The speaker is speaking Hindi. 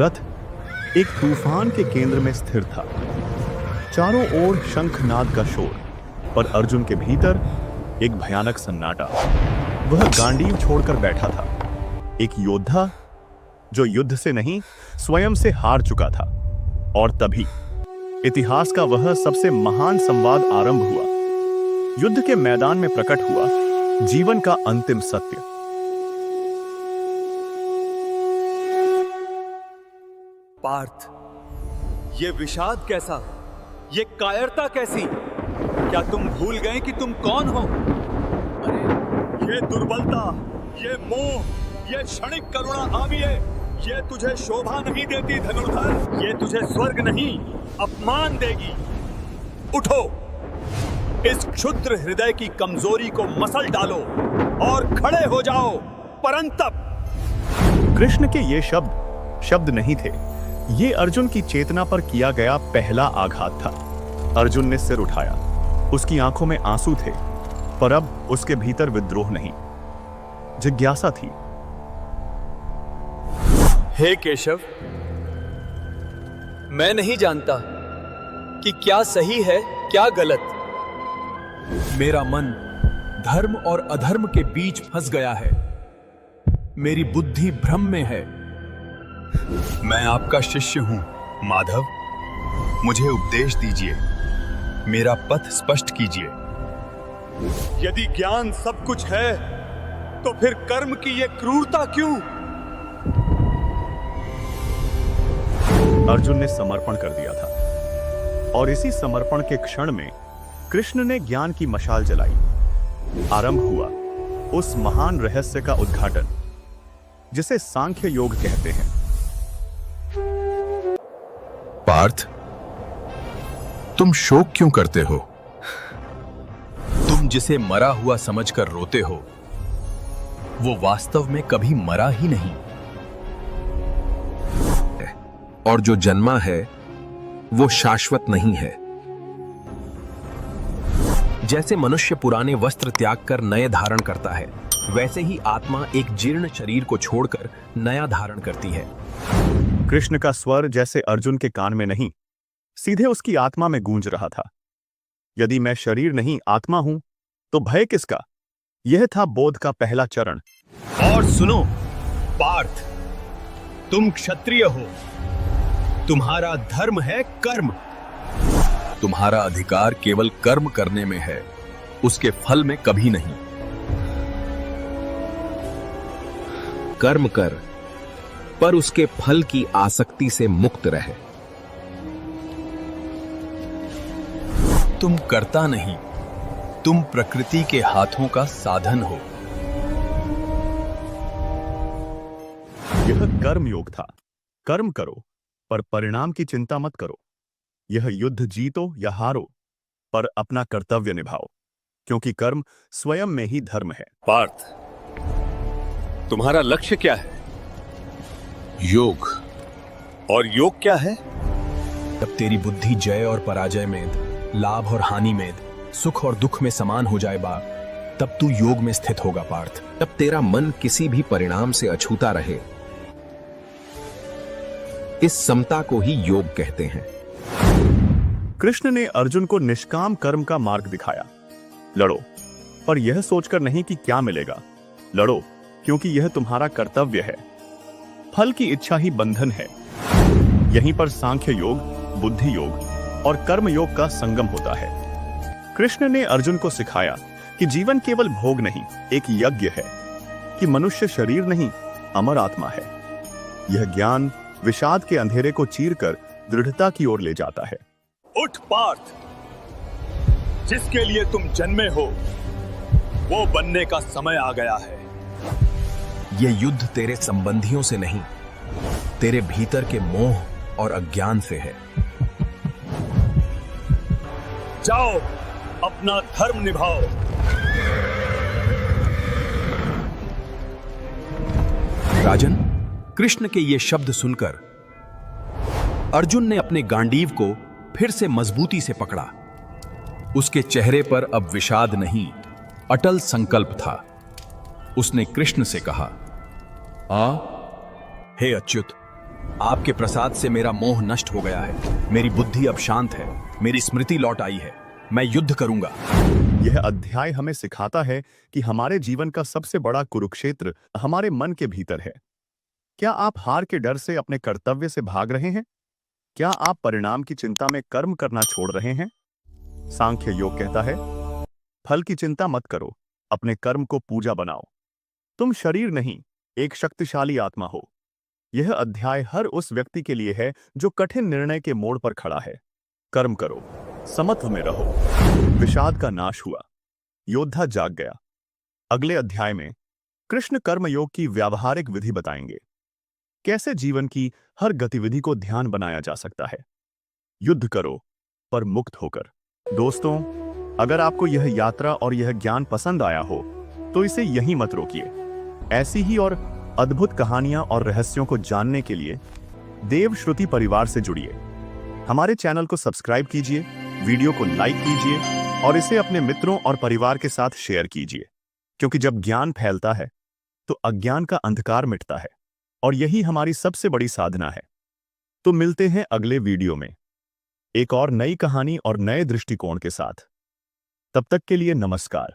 रथ एक तूफान के केंद्र में स्थिर था। चारों ओर शंखनाद का शोर, पर अर्जुन के भीतर एक भयानक सन्नाटा। वह गांडीव छोड़कर बैठा था, एक योद्धा जो युद्ध से नहीं स्वयं से हार चुका था। और तभी इतिहास का वह सबसे महान संवाद आरंभ हुआ। युद्ध के मैदान में प्रकट हुआ जीवन का अंतिम सत्य। पार्थ, ये विषाद कैसा, ये कायरता कैसी? क्या तुम भूल गए कि तुम कौन हो? अरे ये दुर्बलता, ये मोह, ये क्षणिक करुणा आविये, ये तुझे शोभा नहीं देती धनुर्धर। ये तुझे स्वर्ग नहीं अपमान देगी। उठो, इस क्षुद्र हृदय की कमजोरी को मसल डालो और खड़े हो जाओ परंतप। कृष्ण के ये शब्द नहीं थे, ये अर्जुन की चेतना पर किया गया पहला आघात था। अर्जुन ने सिर उठाया, उसकी आंखों में आंसू थे, पर अब उसके भीतर विद्रोह नहीं, जिज्ञासा थी। हे केशव, मैं नहीं जानता कि क्या सही है क्या गलत। मेरा मन धर्म और अधर्म के बीच फंस गया है। मेरी बुद्धि भ्रम में है। मैं आपका शिष्य हूं माधव, मुझे उपदेश दीजिए, मेरा पथ स्पष्ट कीजिए। यदि ज्ञान सब कुछ है तो फिर कर्म की ये क्रूरता क्यों? अर्जुन ने समर्पण कर दिया था, और इसी समर्पण के क्षण में कृष्ण ने ज्ञान की मशाल जलाई। आरंभ हुआ उस महान रहस्य का उद्घाटन जिसे सांख्य योग कहते हैं। पार्थ, तुम शोक क्यों करते हो? तुम जिसे मरा हुआ समझकर रोते हो, वो वास्तव में कभी मरा ही नहीं। और जो जन्मा है वो शाश्वत नहीं है। जैसे मनुष्य पुराने वस्त्र त्याग कर नए धारण करता है, वैसे ही आत्मा एक जीर्ण शरीर को छोड़कर नया धारण करती है। कृष्ण का स्वर जैसे अर्जुन के कान में नहीं, सीधे उसकी आत्मा में गूंज रहा था। यदि मैं शरीर नहीं आत्मा हूं तो भय किसका? यह था बोध का पहला चरण। और सुनो पार्थ, तुम क्षत्रिय हो, तुम्हारा धर्म है कर्म। तुम्हारा अधिकार केवल कर्म करने में है, उसके फल में कभी नहीं। कर्म कर, पर उसके फल की आसक्ति से मुक्त रहे। तुम कर्ता नहीं, तुम प्रकृति के हाथों का साधन हो। यह कर्म योग था। कर्म करो, पर परिणाम की चिंता मत करो। यह युद्ध जीतो या हारो, पर अपना कर्तव्य निभाओ, क्योंकि कर्म स्वयं में ही धर्म है। पार्थ, तुम्हारा लक्ष्य क्या है? योग। और योग क्या है? तब तेरी बुद्धि जय और पराजय में, लाभ और हानि में, सुख और दुख में समान हो जाए बा, तब तू योग में स्थित होगा पार्थ। तब तेरा मन किसी भी परिणाम से अछूता रहे। इस समता को ही योग कहते हैं। कृष्ण ने अर्जुन को निष्काम कर्म का मार्ग दिखाया। लड़ो, पर यह सोचकर नहीं कि क्या मिलेगा। लड़ो क्योंकि यह तुम्हारा कर्तव्य है। फल की इच्छा ही बंधन है। यहीं पर सांख्य योग, बुद्धि योग और कर्म योग का संगम होता है। कृष्ण ने अर्जुन को सिखाया कि जीवन केवल भोग नहीं, एक यज्ञ है, कि मनुष्य शरीर नहीं, अमर आत्मा है। यह ज्ञान विषाद के अंधेरे को चीरकर दृढ़ता की ओर ले जाता है। उठ पार्थ, जिसके लिए तुम जन्मे हो वो बनने का समय आ गया है। यह युद्ध तेरे संबंधियों से नहीं, तेरे भीतर के मोह और अज्ञान से है। जाओ, अपना धर्म निभाओ। राजन, कृष्ण के ये शब्द सुनकर अर्जुन ने अपने गांडीव को फिर से मजबूती से पकड़ा। उसके चेहरे पर अब विषाद नहीं, अटल संकल्प था। उसने कृष्ण से कहा, आ हे अच्युत, आपके प्रसाद से मेरा मोह नष्ट हो गया है, मेरी बुद्धि अब शांत है, मेरी स्मृति लौट आई है, मैं युद्ध करूंगा। यह अध्याय हमें सिखाता है कि हमारे जीवन का सबसे बड़ा कुरुक्षेत्र हमारे मन के भीतर है। क्या आप हार के डर से अपने कर्तव्य से भाग रहे हैं? क्या आप परिणाम की चिंता में कर्म करना छोड़ रहे हैं? सांख्य योग कहता है, फल की चिंता मत करो, अपने कर्म को पूजा बनाओ। तुम शरीर नहीं, एक शक्तिशाली आत्मा हो। यह अध्याय हर उस व्यक्ति के लिए है जो कठिन निर्णय के मोड़ पर खड़ा है। कर्म करो, समत्व में रहो। विषाद का नाश हुआ, योद्धा जाग गया। अगले अध्याय में कृष्ण कर्म योग की व्यावहारिक विधि बताएंगे। कैसे जीवन की हर गतिविधि को ध्यान बनाया जा सकता है। युद्ध करो पर मुक्त होकर। दोस्तों, अगर आपको यह यात्रा और यह ज्ञान पसंद आया हो तो इसे यहीं मत रोकिए। ऐसी ही और अद्भुत कहानियां और रहस्यों को जानने के लिए देव श्रुति परिवार से जुड़िए। हमारे चैनल को सब्सक्राइब कीजिए, वीडियो को लाइक कीजिए और इसे अपने मित्रों और परिवार के साथ शेयर कीजिए, क्योंकि जब ज्ञान फैलता है तो अज्ञान का अंधकार मिटता है और यही हमारी सबसे बड़ी साधना है। तो मिलते हैं अगले वीडियो में एक और नई कहानी और नए दृष्टिकोण के साथ। तब तक के लिए नमस्कार।